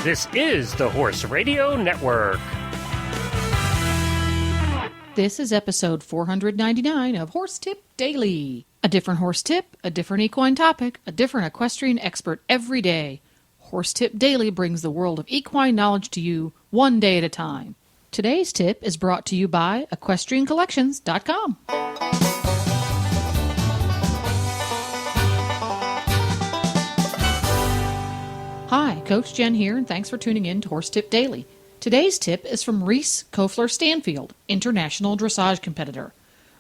This is the Horse Radio Network. This is episode 499 of Horse Tip Daily. A different horse tip, a different equine topic, a different equestrian expert every day. Horse Tip Daily brings the world of equine knowledge to you one day at a time. Today's tip is brought to you by EquestrianCollections.com. Hi, Coach Jen here, and thanks for tuning in to Horse Tip Daily. Today's tip is from Reese Koffler-Stanfield, international dressage competitor.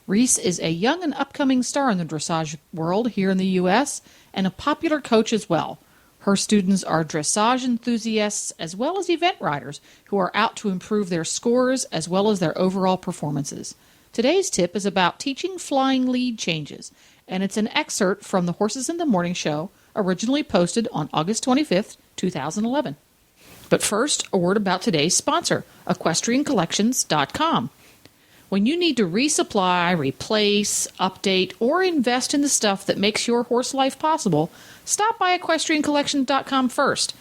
Reese is a young and upcoming star in the dressage world here in the U.S. and a popular coach as well. Her students are dressage enthusiasts as well as event riders who are out to improve their scores as well as their overall performances. Today's tip is about teaching flying lead changes, and it's an excerpt from the Horses in the Morning show, originally posted on August 25th, 2011. But first, a word about today's sponsor, EquestrianCollections.com. When you need to resupply, replace, update, or invest in the stuff that makes your horse life possible, stop by EquestrianCollections.com first.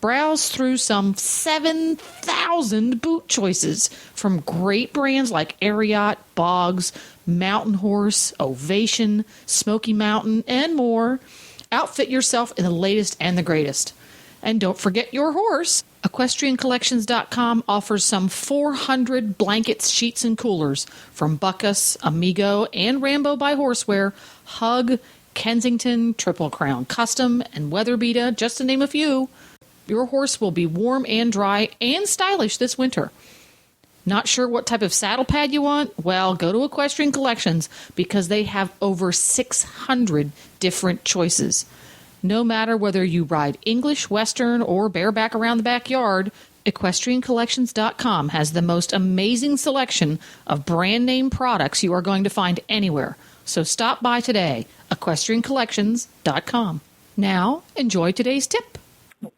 Browse through some 7,000 boot choices from great brands like Ariat, Boggs, Mountain Horse, Ovation, Smoky Mountain, and more. Outfit yourself in the latest and the greatest. And don't forget your horse. EquestrianCollections.com offers some 400 blankets, sheets, and coolers from Buckus, Amigo, and Rambo by Horseware, Hug, Kensington, Triple Crown Custom, and Weatherbeta, just to name a few. Your horse will be warm and dry and stylish this winter. Not sure what type of saddle pad you want? Well, go to Equestrian Collections because they have over 600 different choices. No matter whether you ride English, Western, or bareback around the backyard, EquestrianCollections.com has the most amazing selection of brand name products you are going to find anywhere. So stop by today, EquestrianCollections.com. Now, enjoy today's tip.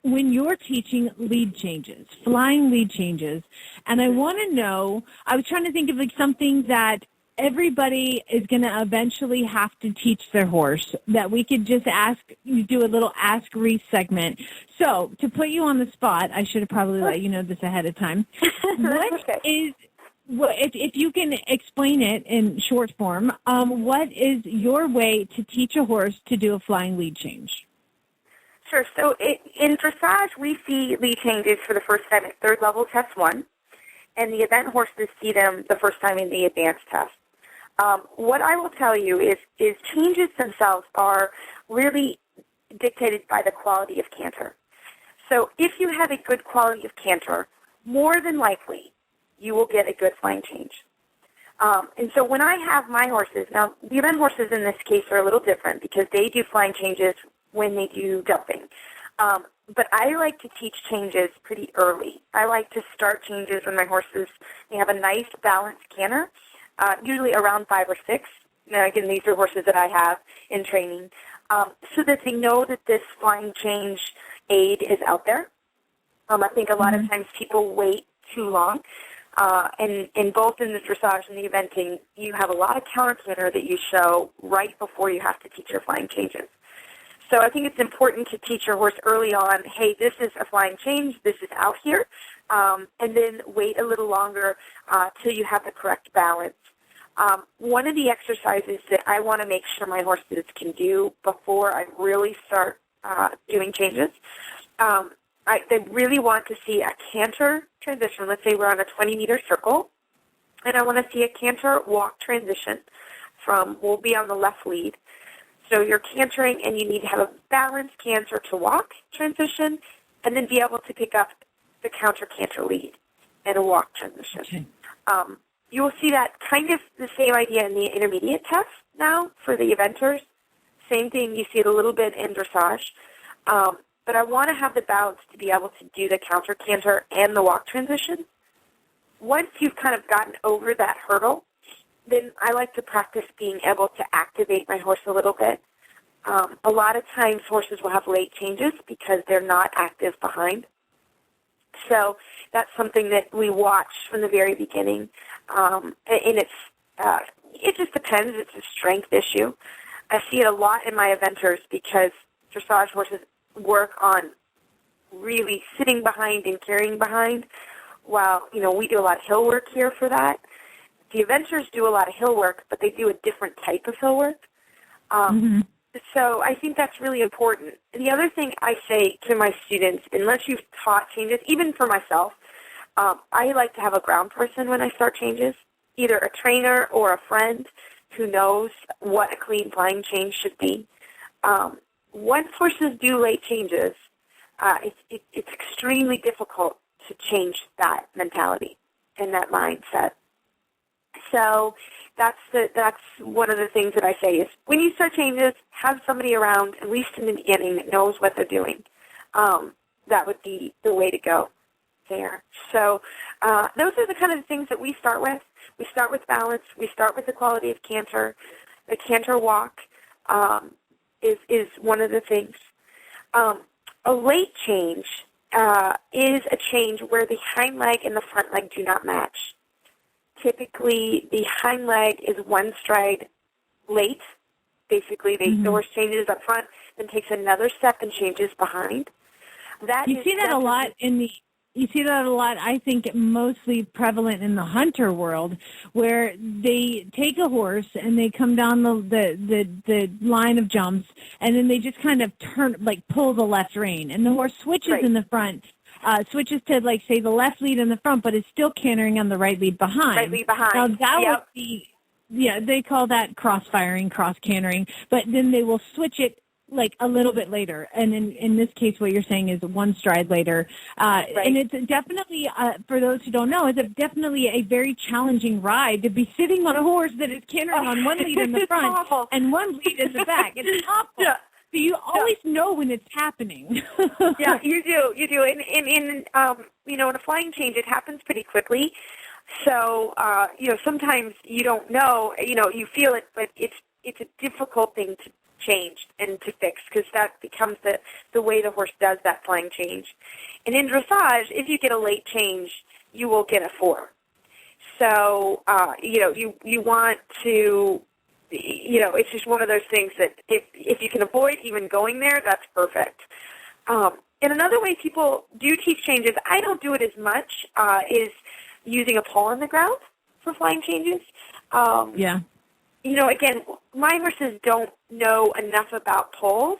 When you're teaching lead changes, flying lead changes, and I want to know, I was trying to think of like something that everybody is going to eventually have to teach their horse, that we could just do a little Ask Reese segment. So to put you on the spot, I should have probably let you know this ahead of time. If you can explain it in short form, what is your way to teach a horse to do a flying lead change? Sure. So in dressage, we see lead changes for the first time at third level test 1, and the event horses see them the first time in the advanced test. What I will tell you is changes themselves are really dictated by the quality of canter. So if you have a good quality of canter, more than likely you will get a good flying change. And so when I have my horses, now the event horses in this case are a little different because they do flying changes when they do jumping. But I like to teach changes pretty early. I like to start changes when my horses, they have a nice balanced canter, usually around 5 or 6. Now, again, these are horses that I have in training, so that they know that this flying change aid is out there. I think a lot of times people wait too long. And both in the dressage and the eventing, you have a lot of counter canter that you show right before you have to teach your flying changes. So I think it's important to teach your horse early on, hey, this is a flying change, this is out here, and then wait a little longer till you have the correct balance. One of the exercises that I want to make sure my horses can do before I really start doing changes, they really want to see a canter transition. Let's say we're on a 20-meter circle, and I want to see a canter walk transition we'll be on the left lead. So you're cantering, and you need to have a balanced canter to walk transition, and then be able to pick up the counter canter lead and a walk transition. Okay. You will see that kind of the same idea in the intermediate test now for the eventers. Same thing, you see it a little bit in dressage. But I want to have the balance to be able to do the counter canter and the walk transition. Once you've kind of gotten over that hurdle, then I like to practice being able to activate my horse a little bit. A lot of times horses will have late changes because they're not active behind. So that's something that we watch from the very beginning. And it just depends. It's a strength issue. I see it a lot in my eventers because dressage horses work on really sitting behind and carrying behind. While, we do a lot of hill work here for that. The adventurers do a lot of hill work, but they do a different type of hill work. So I think that's really important. The other thing I say to my students, unless you've taught changes, even for myself, I like to have a ground person when I start changes, either a trainer or a friend who knows what a clean flying change should be. Once horses do late changes, it's extremely difficult to change that mentality and that mindset. So that's one of the things that I say is when you start changes, have somebody around, at least in the beginning, that knows what they're doing. That would be the way to go there. So those are the kind of things that we start with. We start with balance. We start with the quality of canter. The canter walk is one of the things. A late change is a change where the hind leg and the front leg do not match. Typically, the hind leg is one stride late. Basically, the horse changes up front, then takes another step and changes behind. You see that a lot I think mostly prevalent in the hunter world, where they take a horse and they come down the line of jumps, and then they just kind of pull the left rein, and the horse switches in the front, switches to, say, the left lead in the front, but is still cantering on the right lead behind. Right lead behind. Now, that would be, they call that cross-firing, cross-cantering, but then they will switch it a little bit later, and in this case, what you're saying is one stride later. And it's definitely, for those who don't know, it's definitely a very challenging ride to be sitting on a horse that is cantering on one lead in the front and one lead in the back. It's awful. Yeah. So you always know when it's happening. Yeah, you do. And in a flying change, it happens pretty quickly. So, sometimes you don't know, you feel it, but it's a difficult thing to change and to fix, because that becomes the way the horse does that flying change. And in dressage, if you get a late change, you will get a 4. So, you want to, it's just one of those things that if you can avoid even going there, that's perfect. And another way people do teach changes, I don't do it as much, is using a pole on the ground for flying changes. Again, my horses don't know enough about poles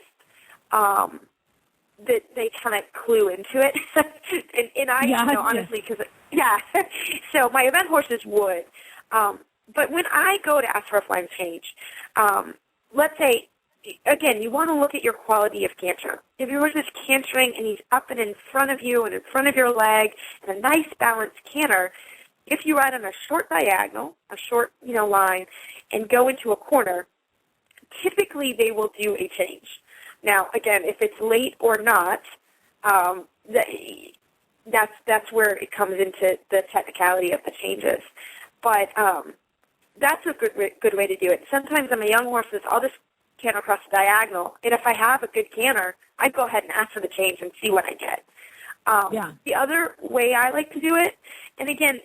that they kind of clue into it. and I, honestly, because, so my event horses would. But when I go to ask for a flying change, let's say, again, you want to look at your quality of canter. If your horse is cantering and he's up and in front of you and in front of your leg and a nice balanced canter, if you ride on a short diagonal, a short, line, and go into a corner, typically they will do a change. Now, again, if it's late or not, that's where it comes into the technicality of the changes. But that's a good way to do it. Sometimes on my young horses, I'll just canter across the diagonal, and if I have a good canter, I go ahead and ask for the change and see what I get. The other way I like to do it, and again,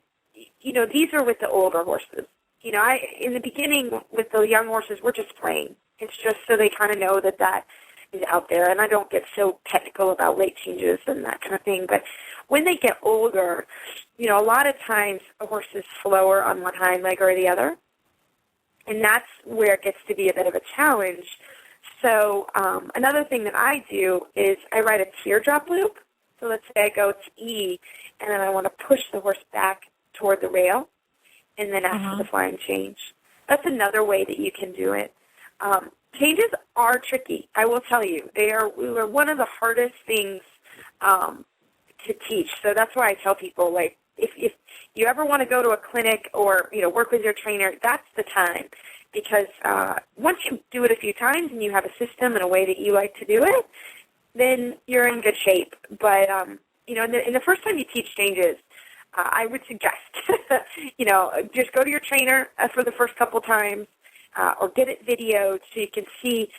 these are with the older horses. In the beginning with the young horses, we're just playing. It's just so they kind of know that is out there, and I don't get so technical about late changes and that kind of thing. But when they get older, a lot of times a horse is slower on one hind leg or the other, and that's where it gets to be a bit of a challenge. So another thing that I do is I ride a teardrop loop. So let's say I go to E, and then I want to push the horse back toward the rail, and then after the flying change. That's another way that you can do it. Changes are tricky, I will tell you. They are one of the hardest things to teach. So that's why I tell people, if you ever want to go to a clinic or, work with your trainer, that's the time. Because once you do it a few times and you have a system and a way that you like to do it, then you're in good shape. But, in the first time you teach changes, I would suggest, just go to your trainer for the first couple times, or get it videoed so you can see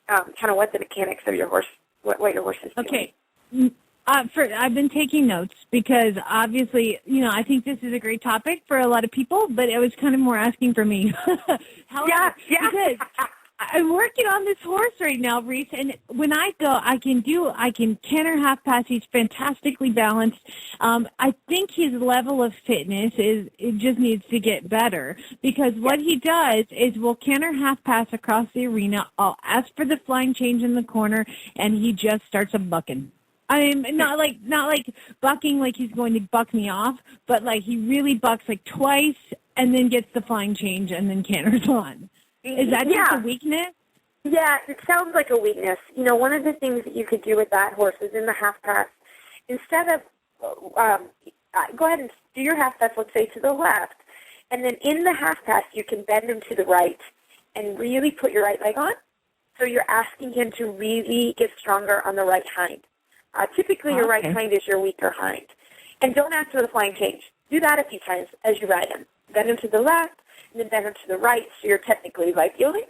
kind of what the mechanics of your horse, what your horse is doing. Okay. I've been taking notes because obviously, I think this is a great topic for a lot of people, but it was kind of more asking for me. However, because I'm working on this horse right now, Reese, and when I go, I can canter half pass. He's fantastically balanced. I think his level of fitness it just needs to get better, because what he does is we'll canter half pass across the arena. I'll ask for the flying change in the corner, and he just starts a bucking. I'm not like bucking like he's going to buck me off, but like he really bucks like twice and then gets the flying change and then canters on. Is that just a weakness? Yeah, it sounds like a weakness. You know, one of the things that you could do with that horse is in the half pass, instead of go ahead and do your half pass, let's say, to the left, and then in the half pass you can bend him to the right and really put your right leg on. So you're asking him to really get stronger on the right hind. Typically your right hind is your weaker hind. And don't ask for the flying change. Do that a few times as you ride him. Bend him to the left, and then bend him to the right, so you're technically right yielding,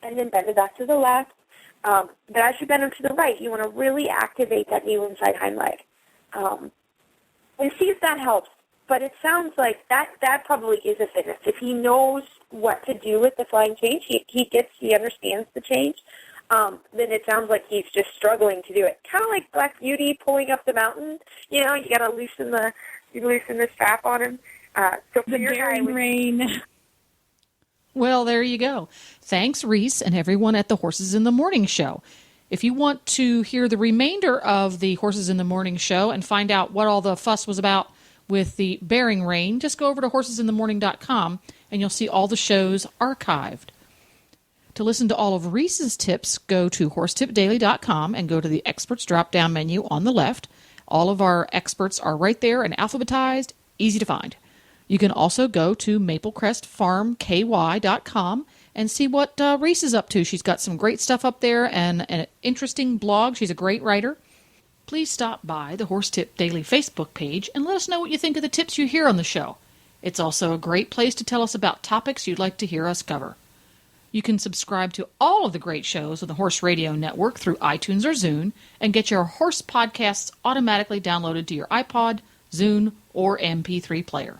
and then bend it back to the left. But as you bend him to the right, you want to really activate that new inside hind leg. And see if that helps. But it sounds like that probably is a fitness. If he knows what to do with the flying change, he understands the change, then it sounds like he's just struggling to do it. Kind of like Black Beauty pulling up the mountain. You know, you got to loosen the strap on him. So the bearing rein. Well, there you go. Thanks, Reese, and everyone at the Horses in the Morning show. If you want to hear the remainder of the Horses in the Morning show and find out what all the fuss was about with the bearing rein, just go over to horsesinthemorning.com and you'll see all the shows archived. To listen to all of Reese's tips, go to horsetipdaily.com and go to the experts drop-down menu on the left. All of our experts are right there and alphabetized, easy to find. You can also go to maplecrestfarmky.com and see what Reese is up to. She's got some great stuff up there and an interesting blog. She's a great writer. Please stop by the Horse Tip Daily Facebook page and let us know what you think of the tips you hear on the show. It's also a great place to tell us about topics you'd like to hear us cover. You can subscribe to all of the great shows on the Horse Radio Network through iTunes or Zune and get your horse podcasts automatically downloaded to your iPod, Zune, or MP3 player.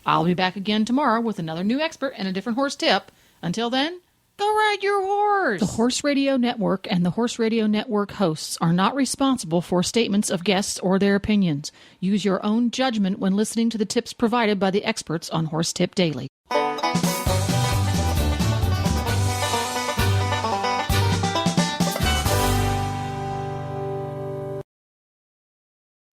I'll be back again tomorrow with another new expert and a different horse tip. Until then, go ride your horse! The Horse Radio Network and the Horse Radio Network hosts are not responsible for statements of guests or their opinions. Use your own judgment when listening to the tips provided by the experts on Horse Tip Daily.